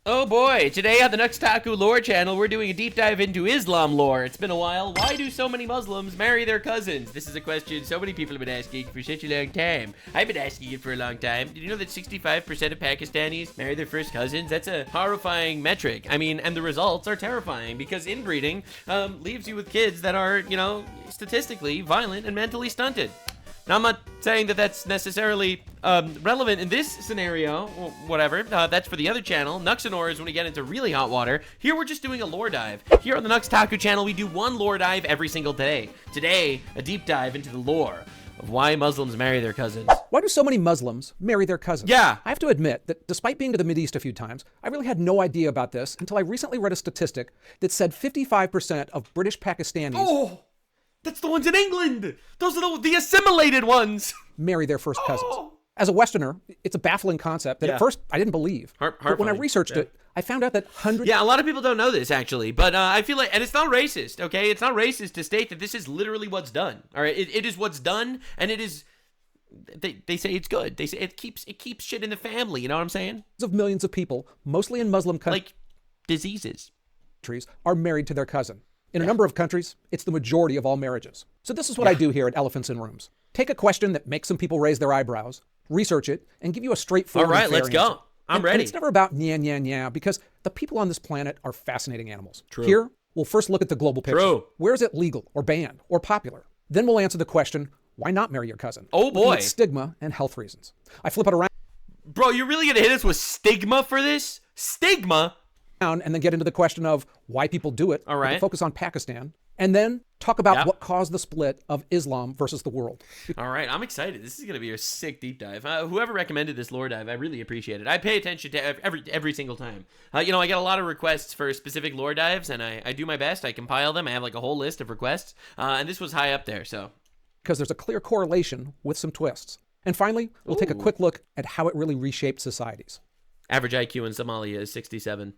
Oh boy, today on the next Taku lore channel, we're doing a deep dive into Islam lore. It's been a while. Why do so many Muslims marry their cousins? This is a question so many people have been asking for such a long time. I've been asking it for a long time. Did you know that 65% of Pakistanis marry their first cousins? That's a horrifying metric. I mean, and the results are terrifying because inbreeding leaves you with kids that are, statistically violent and mentally stunted. Now, I'm not saying that that's necessarily relevant in this scenario, or whatever. That's for the other channel. Nuxanor is when we get into really hot water. Here, we're just doing a lore dive. Here on the Nux Taku channel, we do one lore dive every single day. Today, a deep dive into the lore of why Muslims marry their cousins. Why do so many Muslims marry their cousins? Yeah. I have to admit that despite being to the Mideast a few times, I really had no idea about this until I recently read a statistic that said 55% of British Pakistanis That's the ones in England. Those are the assimilated ones. marry their first cousins. As a Westerner, it's a baffling concept that at first I didn't believe. But when I researched it, I found out that hundreds... Yeah, a lot of people don't know this, actually. But I feel like... And it's not racist, okay? It's not racist to state that this is literally what's done. All right? It is what's done, and it is... They say it's good. They say it keeps shit in the family. You know what I'm saying? of millions of people, mostly in Muslim Like diseases. countries, are married to their cousin. In a number of countries, it's the majority of all marriages. So this is what I do here at Elephants in Rooms. Take a question that makes some people raise their eyebrows, research it, and give you a straightforward All right, and fair let's go. answer. I'm ready. And it's never about nya, because the people on this planet are fascinating animals. True. Here, we'll first look at the global picture. True. Where is it legal or banned or popular? Then we'll answer the question, why not marry your cousin? Oh, Looking boy. at stigma and health reasons. I flip it around Bro, you're really gonna hit us with stigma for this? Stigma? and then get into the question of why people do it. All We can right. focus on Pakistan. And then talk about what caused the split of Islam versus the world. All right, I'm excited. This is going to be a sick deep dive. Whoever recommended this lore dive, I really appreciate it. I pay attention to every single time. I get a lot of requests for specific lore dives, and I do my best. I compile them. I have like a whole list of requests, and this was high up there, so. Because there's a clear correlation with some twists. And finally, we'll take a quick look at how it really reshaped societies. Average IQ in Somalia is 67.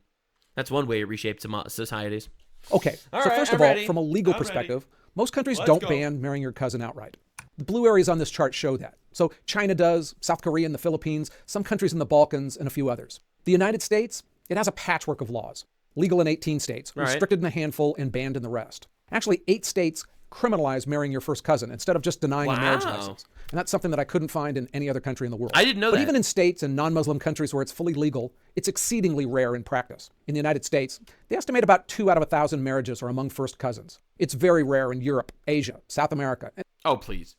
That's one way it reshaped societies. Okay, so first of all, from a legal perspective, most countries don't ban marrying your cousin outright. The blue areas on this chart show that. So China does, South Korea and the Philippines, some countries in the Balkans, and a few others. The United States, it has a patchwork of laws. Legal in 18 states, restricted in a handful, and banned in the rest. Actually, 8 states criminalize marrying your first cousin instead of just denying a marriage license. And that's something that I couldn't find in any other country in the world. I didn't know that. But even in states and non-Muslim countries where it's fully legal, it's exceedingly rare in practice. In the United States, they estimate about 2 out of 1,000 marriages are among first cousins. It's very rare in Europe, Asia, South America. Oh, please.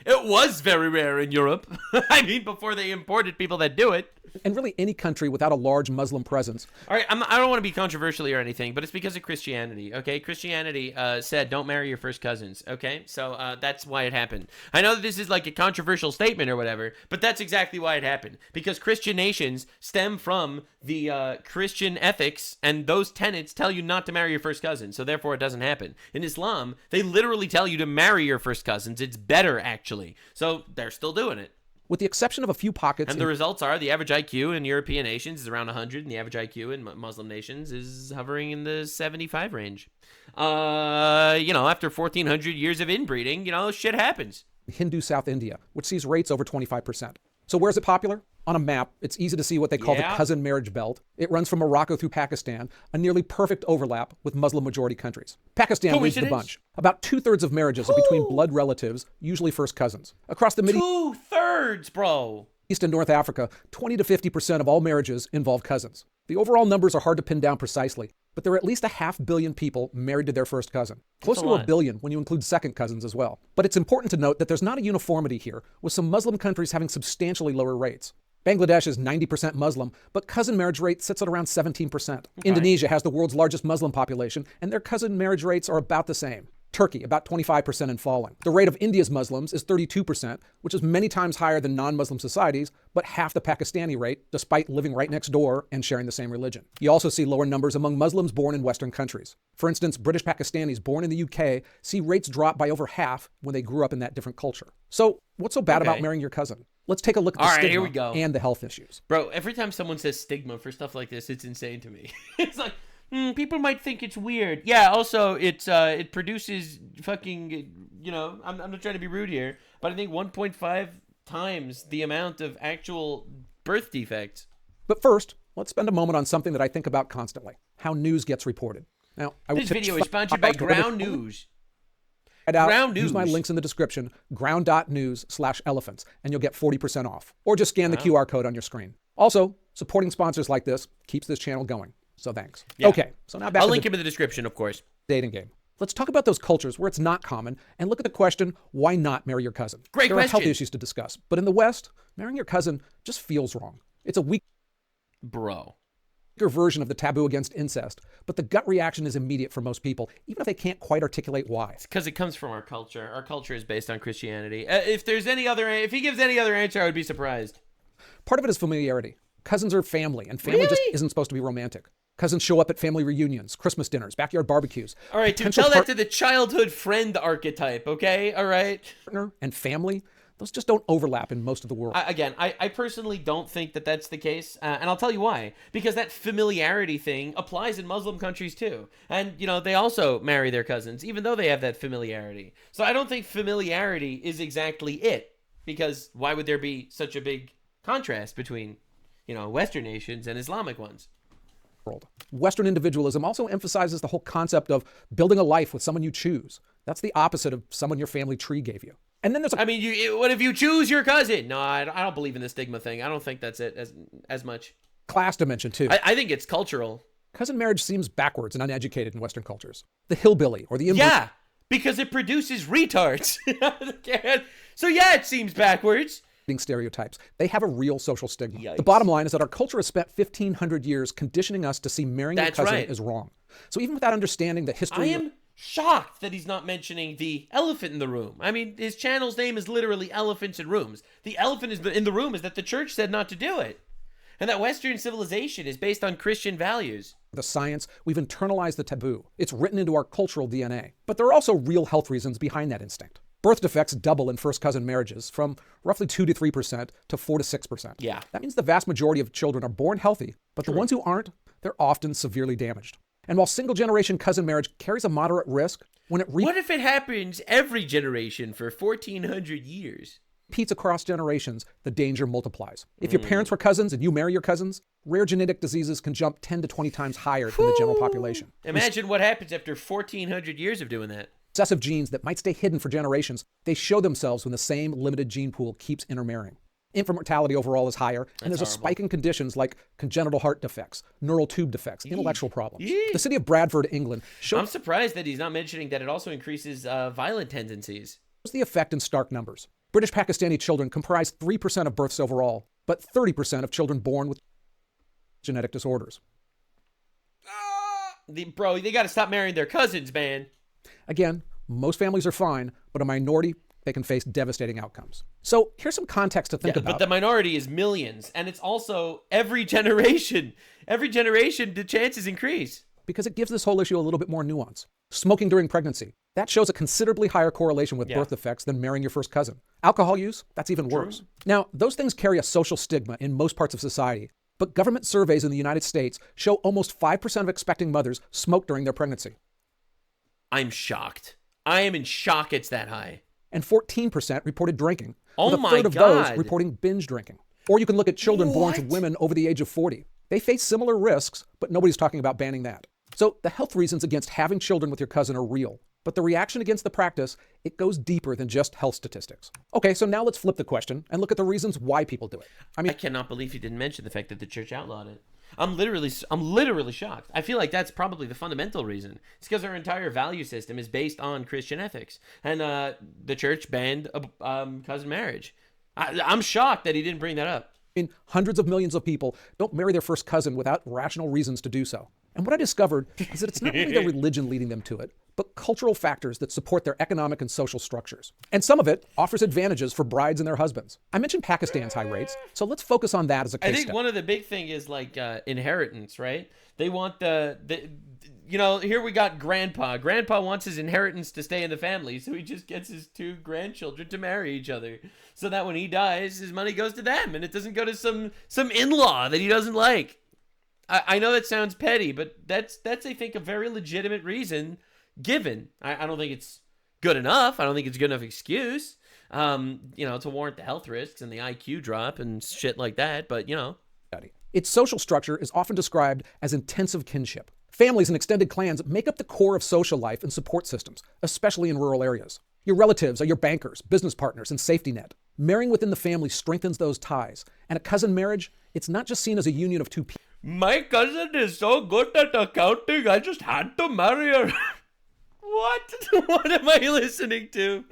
It was very rare in Europe. I mean, before they imported people that do it. And really any country without a large Muslim presence. All right, I don't want to be controversial or anything, but it's because of Christianity, okay? Christianity said don't marry your first cousins, okay? So that's why it happened. I know that this is like a controversial statement or whatever, but that's exactly why it happened. Because Christian nations stem from the Christian ethics, and those tenets tell you not to marry your first cousin, so therefore it doesn't happen. In Islam, they literally tell you to marry your first cousins. It's better, actually. So they're still doing it. With the exception of a few pockets. And the results are the average IQ in European nations is around 100, and the average IQ in Muslim nations is hovering in the 75 range. After 1,400 years of inbreeding, shit happens. Hindu South India, which sees rates over 25%. So where's it popular? On a map, it's easy to see what they call the cousin marriage belt. It runs from Morocco through Pakistan, a nearly perfect overlap with Muslim-majority countries. Pakistan leads the bunch. About 2/3 of marriages are between blood relatives, usually first cousins. Across the Middle 2/3, bro. East and North Africa, 20 to 50% of all marriages involve cousins. The overall numbers are hard to pin down precisely, but there are at least 500 million people married to their first cousin. Closer to 1 billion when you include second cousins as well. But it's important to note that there's not a uniformity here, with some Muslim countries having substantially lower rates. Bangladesh is 90% Muslim, but cousin marriage rate sits at around 17%. Okay. Indonesia has the world's largest Muslim population, and their cousin marriage rates are about the same. Turkey, about 25% and falling. The rate of India's Muslims is 32%, which is many times higher than non-Muslim societies, but half the Pakistani rate, despite living right next door and sharing the same religion. You also see lower numbers among Muslims born in Western countries. For instance, British Pakistanis born in the UK see rates drop by over half when they grew up in that different culture. So what's so bad about marrying your cousin? Let's take a look at the stigma and the health issues. Bro, every time someone says stigma for stuff like this, it's insane to me. It's like, people might think it's weird. Yeah, also, it produces fucking, I'm not trying to be rude here, but I think 1.5 times the amount of actual birth defects. But first, let's spend a moment on something that I think about constantly: how news gets reported. Now, this video is sponsored by Ground News. Ground News. Use my links in the description, ground.news/elephants, and you'll get 40% off. Or just scan the QR code on your screen. Also, supporting sponsors like this keeps this channel going. So thanks. Yeah. Okay, so now back I'll to link him in the description, of course. Dating game. Let's talk about those cultures where it's not common and look at the question, why not marry your cousin? Great there question. There are health issues to discuss. But in the West, marrying your cousin just feels wrong. It's a weaker version of the taboo against incest, but the gut reaction is immediate for most people, even if they can't quite articulate why. It's because it comes from our culture. Our culture is based on Christianity. If he gives any other answer, I would be surprised. Part of it is familiarity. Cousins are family, and family just isn't supposed to be romantic. Cousins show up at family reunions, Christmas dinners, backyard barbecues. All right, dude, tell that to the childhood friend archetype, okay? All right. Partner and family, those just don't overlap in most of the world. I personally don't think that that's the case, and I'll tell you why. Because that familiarity thing applies in Muslim countries too. And, you know, they also marry their cousins, even though they have that familiarity. So I don't think familiarity is exactly it, because why would there be such a big contrast between, you know, Western nations and Islamic ones? Western individualism also emphasizes the whole concept of building a life with someone you choose. That's the opposite of someone your family tree gave you. And then there's I mean, what if you choose your cousin? No, I don't believe in the stigma thing. I don't think that's it as much. Class dimension too. I think it's cultural. Cousin marriage seems backwards and uneducated in Western cultures. The hillbilly or the yeah, because it produces retards. So yeah, it seems backwards. Stereotypes. They have a real social stigma. Yikes. The bottom line is that our culture has spent 1,500 years conditioning us to see marrying your cousin as wrong. So even without understanding the history... I am shocked that he's not mentioning the elephant in the room. I mean, his channel's name is literally Elephants in Rooms. The elephant in the room is that the church said not to do it. And that Western civilization is based on Christian values. The science, we've internalized the taboo. It's written into our cultural DNA. But there are also real health reasons behind that instinct. Birth defects double in first cousin marriages from roughly 2 to 3% to 4 to 6%. Yeah. That means the vast majority of children are born healthy, but the ones who aren't, they're often severely damaged. And while single generation cousin marriage carries a moderate risk, when it what if it happens every generation for 1,400 years? Repeats across generations, the danger multiplies. If your parents were cousins and you marry your cousins, rare genetic diseases can jump 10 to 20 times higher than the general population. Imagine what happens after 1,400 years of doing that. Recessive genes that might stay hidden for generations, they show themselves when the same limited gene pool keeps intermarrying. Infant mortality overall is higher, and there's a spike in conditions like congenital heart defects, neural tube defects, intellectual problems. The city of Bradford, England, shows... I'm surprised that he's not mentioning that it also increases violent tendencies. The effect in stark numbers. British Pakistani children comprise 3% of births overall, but 30% of children born with genetic disorders. Bro, they got to stop marrying their cousins, man. Again, most families are fine, but a minority, they can face devastating outcomes. So here's some context to think about. But the minority is millions, and it's also every generation. Every generation, the chances increase. Because it gives this whole issue a little bit more nuance. Smoking during pregnancy, that shows a considerably higher correlation with birth defects than marrying your first cousin. Alcohol use, that's even worse. Now, those things carry a social stigma in most parts of society, but government surveys in the United States show almost 5% of expecting mothers smoke during their pregnancy. I'm shocked. I am in shock it's that high. And 14% reported drinking. Oh with a third of those reporting binge drinking. Or you can look at children born to women over the age of 40. They face similar risks, but nobody's talking about banning that. So the health reasons against having children with your cousin are real. But the reaction against the practice, it goes deeper than just health statistics. Okay, so now let's flip the question and look at the reasons why people do it. I cannot believe you didn't mention the fact that the church outlawed it. I'm literally shocked. I feel like that's probably the fundamental reason. It's because our entire value system is based on Christian ethics, and the church banned cousin marriage. I'm shocked that he didn't bring that up. Hundreds of millions of people don't marry their first cousin without rational reasons to do so. And what I discovered is that it's not really their religion leading them to it, but cultural factors that support their economic and social structures. And some of it offers advantages for brides and their husbands. I mentioned Pakistan's high rates, so let's focus on that as a case I think one of the big thing is like inheritance, right? They want here we got grandpa. Grandpa wants his inheritance to stay in the family, so he just gets his 2 grandchildren to marry each other, so that when he dies, his money goes to them, and it doesn't go to some in-law that he doesn't like. I know that sounds petty, but that's I think a very legitimate reason given. I don't think it's good enough. I don't think it's a good enough excuse, to warrant the health risks and the IQ drop and shit like that. But, Its social structure is often described as intensive kinship. Families and extended clans make up the core of social life and support systems, especially in rural areas. Your relatives are your bankers, business partners, and safety net. Marrying within the family strengthens those ties. And a cousin marriage, it's not just seen as a union of two people. My cousin is so good at accounting, I just had to marry her. What? What am I listening to?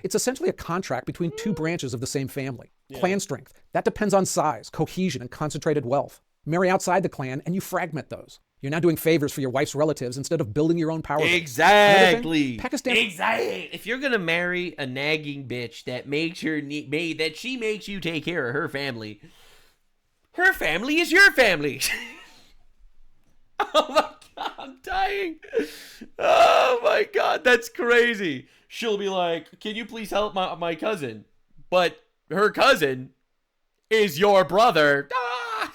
It's essentially a contract between two branches of the same family. Clan strength, that depends on size, cohesion, and concentrated wealth. Marry outside the clan and you fragment those. You're now doing favors for your wife's relatives instead of building your own power. Exactly. Pakistan. Exactly. If you're gonna marry a nagging bitch that makes that she makes you take care of her family is your family. Oh my God, I'm dying. Oh my God, that's crazy. She'll be like, "Can you please help my cousin?" But her cousin is your brother. Ah!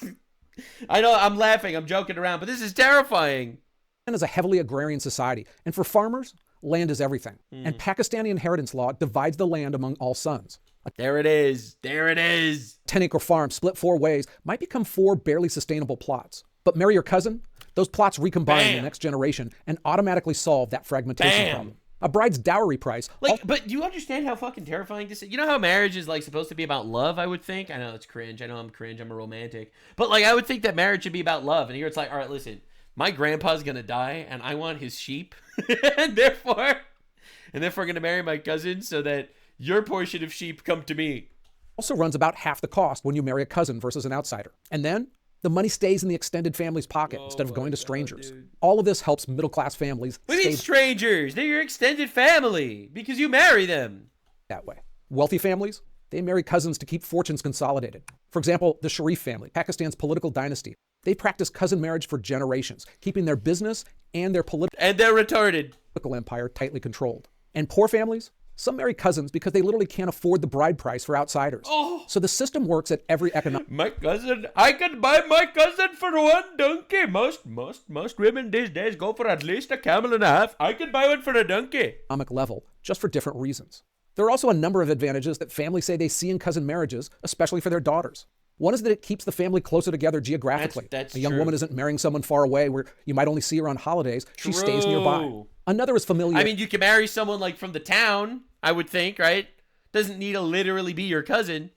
I know, I'm laughing, I'm joking around, but this is terrifying. Pakistan is a heavily agrarian society, and for farmers, land is everything. And Pakistani inheritance law divides the land among all sons. There it is. There it is. 10-acre farm split 4 ways might become 4 barely sustainable plots. But marry your cousin, those plots recombine in the next generation and automatically solve that fragmentation problem. A bride's dowry price. But do you understand how fucking terrifying this is? You know how marriage is like supposed to be about love, I would think? I know it's cringe. I know I'm cringe. I'm a romantic. But like, I would think that marriage should be about love. And here it's like, all right, listen, my grandpa's going to die and I want his sheep. and therefore going to marry my cousin so that your portion of sheep come to me. Also runs about half the cost when you marry a cousin versus an outsider. And then the money stays in the extended family's pocket instead of going to strangers. Dude. All of this helps middle-class families What do you mean strangers? They're your extended family because you marry them. That way. Wealthy families, they marry cousins to keep fortunes consolidated. For example, the Sharif family, Pakistan's political dynasty, they practice cousin marriage for generations, keeping their business and their political empire tightly controlled. And poor families, some marry cousins because they literally can't afford the bride price for outsiders. So the system works at every economic... My cousin, I can buy my cousin for 1 donkey. Most women these days go for at least a camel and a half. I can buy one for a donkey. ...level, just for different reasons. There are also a number of advantages that families say they see in cousin marriages, especially for their daughters. One is that it keeps the family closer together geographically. That's a young true. woman isn't marrying someone far away where you might only see her on holidays. She stays nearby. Another is familiar. I mean, you can marry someone like from the town, I would think, right? Doesn't need to literally be your cousin.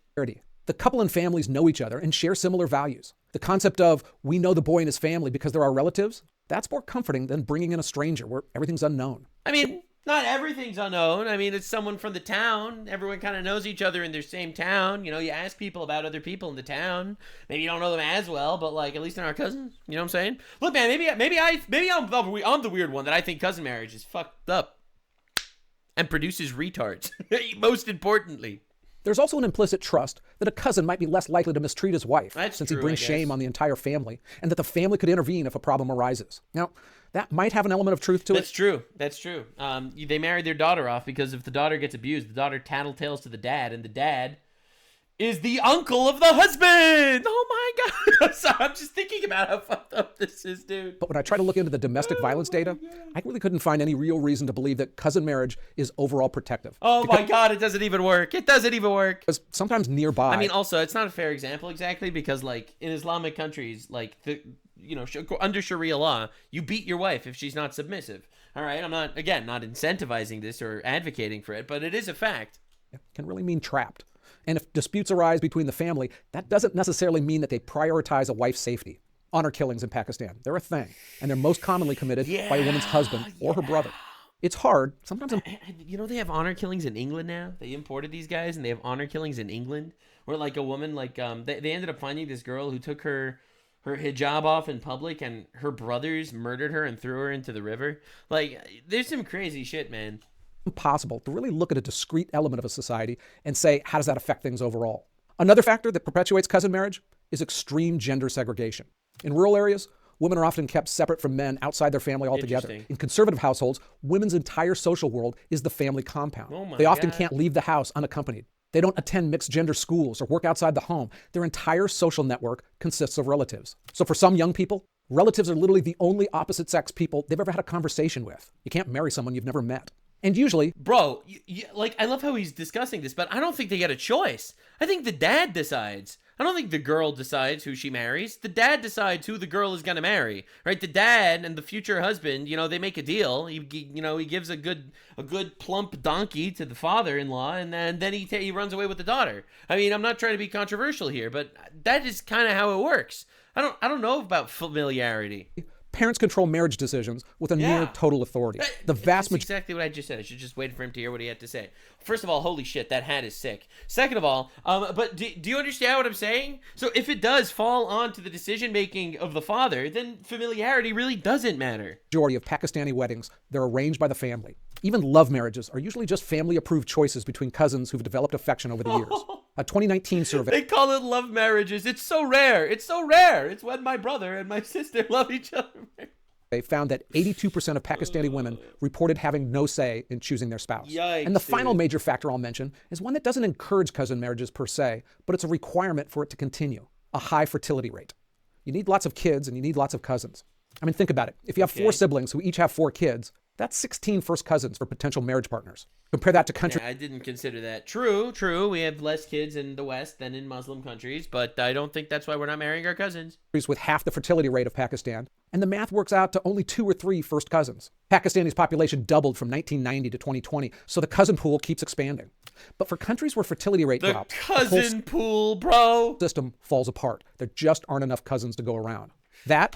The couple and families know each other and share similar values. The concept of we know the boy and his family because they're our relatives, that's more comforting than bringing in a stranger where everything's unknown. I mean, not everything's unknown. I mean, it's someone from the town. Everyone kind of knows each other in their same town. You know, you ask people about other people in the town. Maybe you don't know them as well, but like at least they're our cousins. You know what I'm saying? Look, man, maybe I'm the weird one that I think cousin marriage is fucked up and produces retards. Most importantly. There's also an implicit trust that a cousin might be less likely to mistreat his wife since he true, brings shame on the entire family, and that the family could intervene if a problem arises. Now, that might have an element of truth to it. That's true. They married their daughter off because if the daughter gets abused, the daughter tattletales to the dad, and the dad is the uncle of the husband. Oh my God. So I'm just thinking about how fucked up this is, dude. But when I try to look into the domestic violence data, I really couldn't find any real reason to believe that cousin marriage is overall protective. Oh my God, it doesn't even work. It doesn't even work. Because sometimes nearby. I mean, also, it's not a fair example exactly because, like, in Islamic countries, like, under Sharia law, you beat your wife if she's not submissive. All right, I'm not incentivizing this or advocating for it, but it is a fact. It can really mean trapped. And if disputes arise between the family, that doesn't necessarily mean that they prioritize a wife's safety. Honor killings in Pakistan, they're a thing, and they're most commonly committed by a woman's husband or her brother. It's hard. Sometimes they have honor killings in England now. They imported these guys, and they have honor killings in England, where like a woman, like they ended up finding this girl who took her hijab off in public, and her brothers murdered her and threw her into the river. Like, there's some crazy shit, man. Impossible to really look at a discrete element of a society and say, how does that affect things overall? Another factor that perpetuates cousin marriage is extreme gender segregation. In rural areas, women are often kept separate from men outside their family altogether. In conservative households, women's entire social world is the family compound. They often can't leave the house unaccompanied. They don't attend mixed gender schools or work outside the home. Their entire social network consists of relatives. So for some young people, relatives are literally the only opposite sex people they've ever had a conversation with. You can't marry someone you've never met. And usually, Bro, like, I love how he's discussing this, but I don't think they get a choice. I think the dad decides. I don't think the girl decides who she marries. The dad decides who the girl is going to marry, right? The dad and the future husband, they make a deal. He gives a good plump donkey to the father-in-law, and then he runs away with the daughter. I mean, I'm not trying to be controversial here, but that is kind of how it works. I don't know about familiarity. parents control marriage decisions with a near total authority. The vast majority. Exactly what I just said. I should just wait for him to hear what he had to say. First of all, holy shit, that hat is sick. Second of all, but do you understand what I'm saying? So if it does fall onto the decision making of the father, then familiarity really doesn't matter. Majority of Pakistani weddings, they're arranged by the family. Even love marriages are usually just family-approved choices between cousins who've developed affection over the years. A 2019 survey. They call it love marriages. It's so rare. It's so rare. It's when my brother and my sister love each other. They found that 82% of Pakistani women reported having no say in choosing their spouse. Yikes, and the final major factor I'll mention is one that doesn't encourage cousin marriages per se, but it's a requirement for it to continue: a high fertility rate. You need lots of kids and you need lots of cousins. I mean, think about it. If you have 4 siblings who each have 4 kids, that's 16 first cousins for potential marriage partners. Compare that to countries. Yeah, I didn't consider that. True. We have less kids in the West than in Muslim countries, but I don't think that's why we're not marrying our cousins. With half the fertility rate of Pakistan, and the math works out to only 2 or 3 first cousins. Pakistani's population doubled from 1990 to 2020, so the cousin pool keeps expanding. But for countries where fertility rate drops, the cousin pool, bro, system falls apart. There just aren't enough cousins to go around. There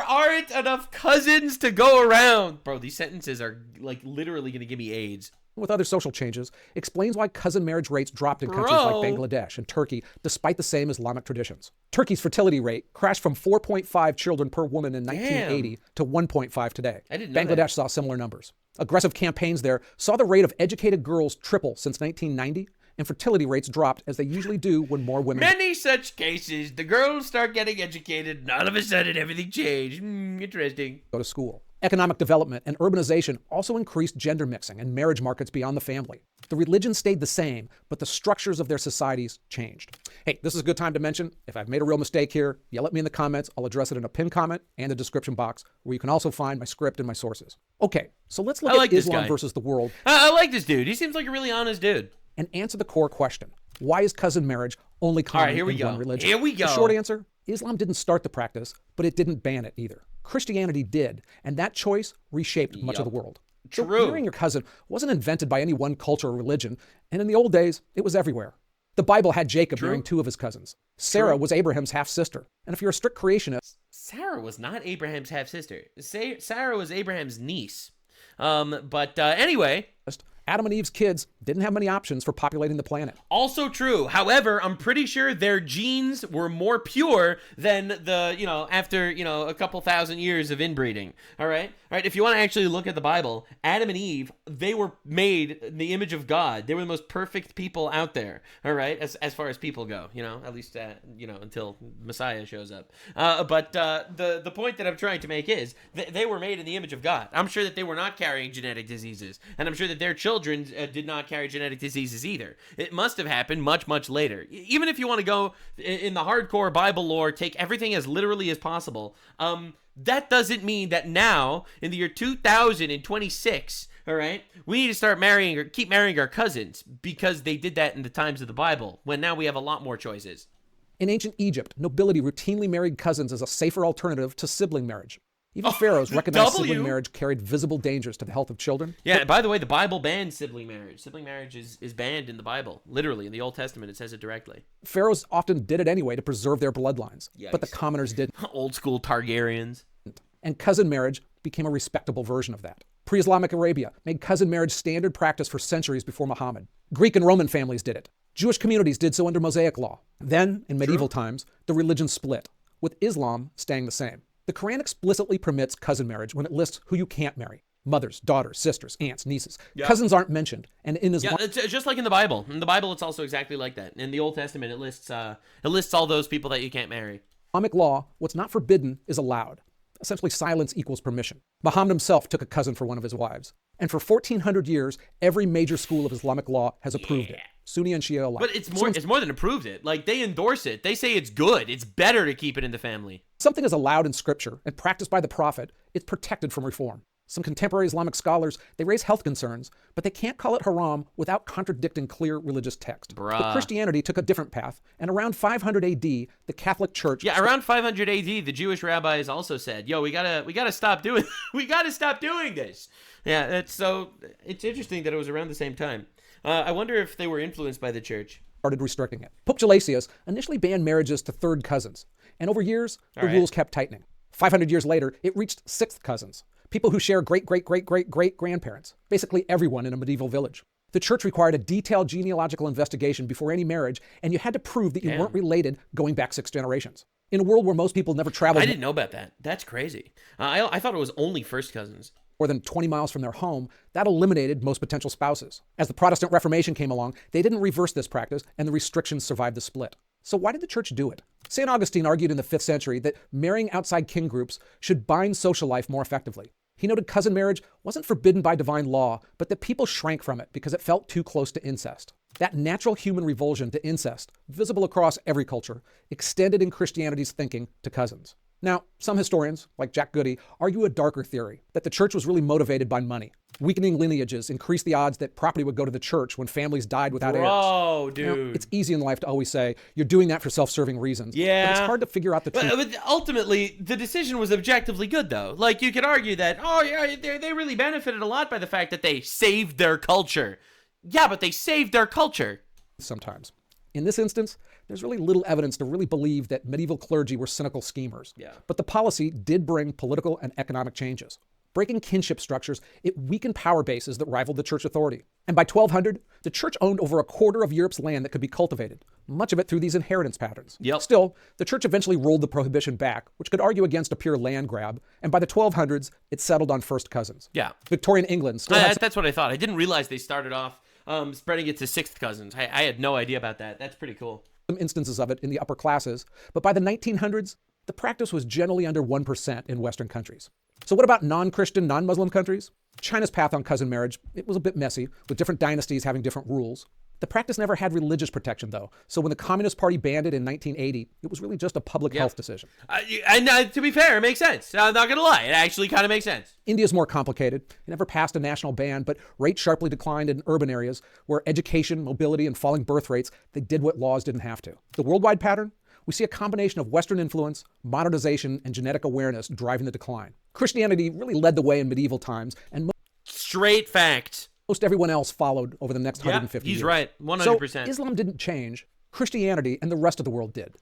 aren't enough cousins to go around. Bro, these sentences are like literally going to give me AIDS. With other social changes, explains why cousin marriage rates dropped in countries like Bangladesh and Turkey, despite the same Islamic traditions. Turkey's fertility rate crashed from 4.5 children per woman in 1980 to 1.5 today. I didn't know Bangladesh saw similar numbers. Aggressive campaigns there saw the rate of educated girls triple since 1990, and fertility rates dropped as they usually do when more women... Many such cases, the girls start getting educated, and all of a sudden everything changed. Interesting. Go to school. Economic development and urbanization also increased gender mixing and marriage markets beyond the family. The religion stayed the same, but the structures of their societies changed. Hey, this is a good time to mention, if I've made a real mistake here, yell at me in the comments. I'll address it in a pinned comment and the description box, where you can also find my script and my sources. Okay, so let's look at Islam versus the world. I like this dude. He seems like a really honest dude. And answer the core question. Why is cousin marriage only common in one religion? Here we go. The short answer, Islam didn't start the practice, but it didn't ban it either. Christianity did, and that choice reshaped much of the world. True. So marrying your cousin wasn't invented by any one culture or religion, and in the old days, it was everywhere. The Bible had Jacob marrying 2 of his cousins. Sarah was Abraham's half-sister. And if you're a strict creationist... Sarah was not Abraham's half-sister. Sarah was Abraham's niece. Anyway... Adam and Eve's kids didn't have many options for populating the planet. Also true. However, I'm pretty sure their genes were more pure than after, a couple thousand years of inbreeding. All right. If you want to actually look at the Bible, Adam and Eve, they were made in the image of God. They were the most perfect people out there. All right. As far as people go, at least, until Messiah shows up. But the point that I'm trying to make is they were made in the image of God. I'm sure that they were not carrying genetic diseases, and I'm sure that their children did not carry genetic diseases either. It must have happened much, much later. Even if you want to go in the hardcore Bible lore, take everything as literally as possible, that doesn't mean that now, in the year 2026, all right, we need to start marrying or keep marrying our cousins because they did that in the times of the Bible, when now we have a lot more choices. In ancient Egypt, nobility routinely married cousins as a safer alternative to sibling marriage. Even pharaohs recognized sibling marriage carried visible dangers to the health of children. Yeah, by the way, the Bible bans sibling marriage. Sibling marriage is banned in the Bible. Literally, in the Old Testament, it says it directly. Pharaohs often did it anyway to preserve their bloodlines, but the commoners didn't. Old school Targaryens. And cousin marriage became a respectable version of that. Pre-Islamic Arabia made cousin marriage standard practice for centuries before Muhammad. Greek and Roman families did it. Jewish communities did so under Mosaic law. Then, in medieval times, the religion split, with Islam staying the same. The Quran explicitly permits cousin marriage when it lists who you can't marry. Mothers, daughters, sisters, aunts, nieces. Cousins aren't mentioned. And in Islam... Yeah, it's just like in the Bible. In the Bible, it's also exactly like that. In the Old Testament, it lists all those people that you can't marry. Islamic law, what's not forbidden is allowed. Essentially, silence equals permission. Muhammad himself took a cousin for one of his wives. And for 1,400 years, every major school of Islamic law has approved it. Sunni and Shia alike. But it's more than approved it. Like, they endorse it. They say it's good. It's better to keep it in the family. Something is allowed in scripture and practiced by the prophet, it's protected from reform. Some contemporary Islamic scholars, they raise health concerns, but they can't call it haram without contradicting clear religious text. But Christianity took a different path, and around 500 AD, the Catholic Church... Yeah, around 500 AD, the Jewish rabbis also said, yo, we gotta stop doing we gotta stop doing this. Yeah, it's interesting that it was around the same time. I wonder if they were influenced by the church. Started restricting it. Pope Gelasius initially banned marriages to third cousins, and over years, the rules kept tightening. 500 years later, it reached sixth cousins. People who share great-great-great-great-great-grandparents, basically everyone in a medieval village. The church required a detailed genealogical investigation before any marriage, and you had to prove that you weren't related going back 6 generations. In a world where most people never traveled... I didn't know about that. That's crazy. I thought it was only first cousins. More than 20 miles from their home, that eliminated most potential spouses. As the Protestant Reformation came along, they didn't reverse this practice, and the restrictions survived the split. So why did the church do it? St. Augustine argued in the 5th century that marrying outside kin groups should bind social life more effectively. He noted cousin marriage wasn't forbidden by divine law, but that people shrank from it because it felt too close to incest. That natural human revulsion to incest, visible across every culture, extended in Christianity's thinking to cousins. Now, some historians, like Jack Goody, argue a darker theory, that the church was really motivated by money. Weakening lineages increased the odds that property would go to the church when families died without heirs. Oh, dude. Now, it's easy in life to always say, you're doing that for self-serving reasons. Yeah. But it's hard to figure out the truth. But ultimately, the decision was objectively good, though. Like, you could argue that, oh, yeah, they really benefited a lot by the fact that they saved their culture. Yeah, but they saved their culture. Sometimes. In this instance, there's really little evidence to really believe that medieval clergy were cynical schemers. Yeah. But the policy did bring political and economic changes. Breaking kinship structures, it weakened power bases that rivaled the church authority. And by 1200, the church owned over a quarter of Europe's land that could be cultivated, much of it through these inheritance patterns. Yep. Still, the church eventually rolled the prohibition back, which could argue against a pure land grab, and by the 1200s, it settled on first cousins. Yeah. Victorian England still had that's what I thought. I didn't realize they started off spreading it to sixth cousins. I had no idea about that. That's pretty cool. Some instances of it in the upper classes, but by the 1900s, the practice was generally under 1% in Western countries. So what about non-Christian, non-Muslim countries? China's path on cousin marriage, it was a bit messy, with different dynasties having different rules. The practice never had religious protection, though, so when the Communist Party banned it in 1980, it was really just a public health decision. And to be fair, it makes sense. I'm not going to lie. It actually kind of makes sense. India's more complicated. It never passed a national ban, but rates sharply declined in urban areas where education, mobility, and falling birth rates, they did what laws didn't have to. The worldwide pattern? We see a combination of Western influence, modernization, and genetic awareness driving the decline. Christianity really led the way in medieval times, and straight fact. Most everyone else followed over the next 150 years. He's right, 100%. So Islam didn't change. Christianity and the rest of the world did.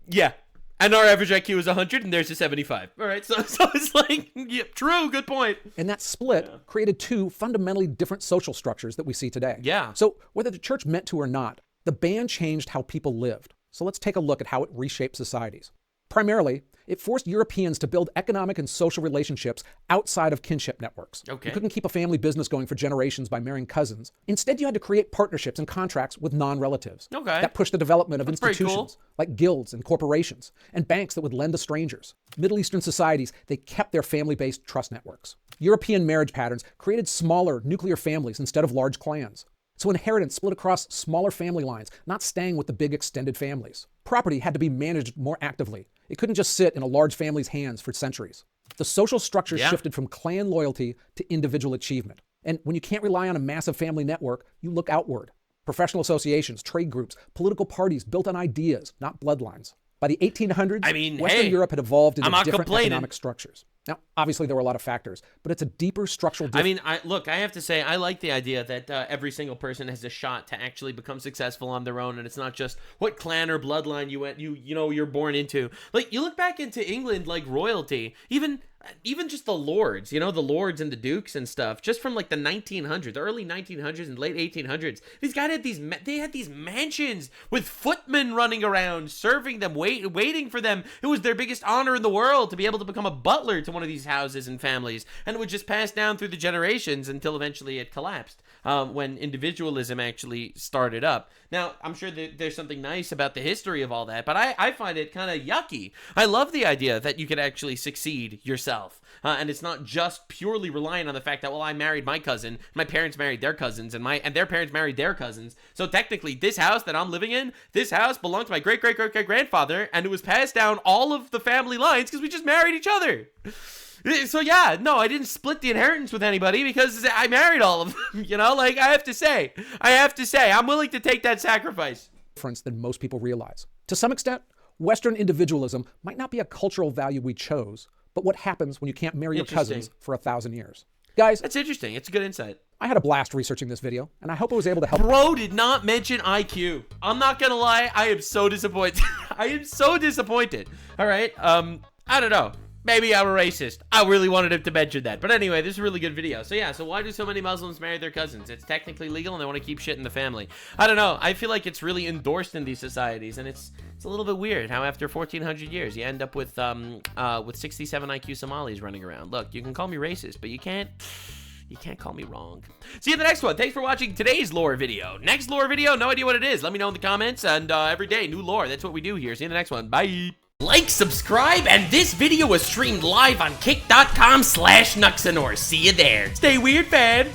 Yeah. And our average IQ is 100 and theirs is 75. All right, so it's like, yeah, true, good point. And that split created two fundamentally different social structures that we see today. Yeah. So whether the church meant to or not, the ban changed how people lived. So let's take a look at how it reshaped societies. Primarily, it forced Europeans to build economic and social relationships outside of kinship networks. Okay. You couldn't keep a family business going for generations by marrying cousins. Instead, you had to create partnerships and contracts with non-relatives. Okay. That pushed the development of That's pretty institutions cool. like guilds and corporations, and banks that would lend to strangers. Middle Eastern societies, they kept their family-based trust networks. European marriage patterns created smaller nuclear families instead of large clans. So inheritance split across smaller family lines, not staying with the big extended families. Property had to be managed more actively. It couldn't just sit in a large family's hands for centuries. The social structure shifted from clan loyalty to individual achievement. And when you can't rely on a massive family network, you look outward. Professional associations, trade groups, political parties built on ideas, not bloodlines. By the 1800s, Western Europe had evolved into different economic structures. Now, obviously, there were a lot of factors, but it's a deeper structural difference. I have to say, I like the idea that every single person has a shot to actually become successful on their own, and it's not just what clan or bloodline you're born into. Like, you look back into England, like royalty, even just the lords, the lords and the dukes and stuff, just from like the 1900s, the early 1900s and late 1800s. These guys had these mansions with footmen running around, serving them, waiting for them. It was their biggest honor in the world to be able to become a butler to one of these houses and families, and it would just pass down through the generations until eventually it collapsed when individualism actually started up. Now, I'm sure that there's something nice about the history of all that, but I find it kind of yucky. I love the idea that you could actually succeed yourself, and it's not just purely relying on the fact that, well, I married my cousin, my parents married their cousins, and their parents married their cousins. So technically, this house that I'm living in, this house belonged to my great-great-great-great-grandfather, and it was passed down all of the family lines because we just married each other. So yeah, no, I didn't split the inheritance with anybody because I married all of them. You know, like I have to say, I'm willing to take that sacrifice. Difference than most people realize. To some extent, Western individualism might not be a cultural value we chose, but what happens when you can't marry your cousins for 1,000 years. Guys, that's interesting. It's a good insight. I had a blast researching this video, and I hope it was able to help. Bro did not mention IQ. I'm not gonna lie, I am so disappointed. I am so disappointed. All right, I don't know. Maybe I'm a racist. I really wanted him to mention that. But anyway, this is a really good video. So yeah, so why do so many Muslims marry their cousins? It's technically legal and they want to keep shit in the family. I don't know. I feel like it's really endorsed in these societies, and it's a little bit weird how after 1,400 years you end up with 67 IQ Somalis running around. Look, you can call me racist, but you can't call me wrong. See you in the next one. Thanks for watching today's lore video. Next lore video, no idea what it is. Let me know in the comments, and every day, new lore. That's what we do here. See you in the next one. Bye. Like, subscribe, and this video was streamed live on kick.com/Nuxanor. See you there. Stay weird, fam.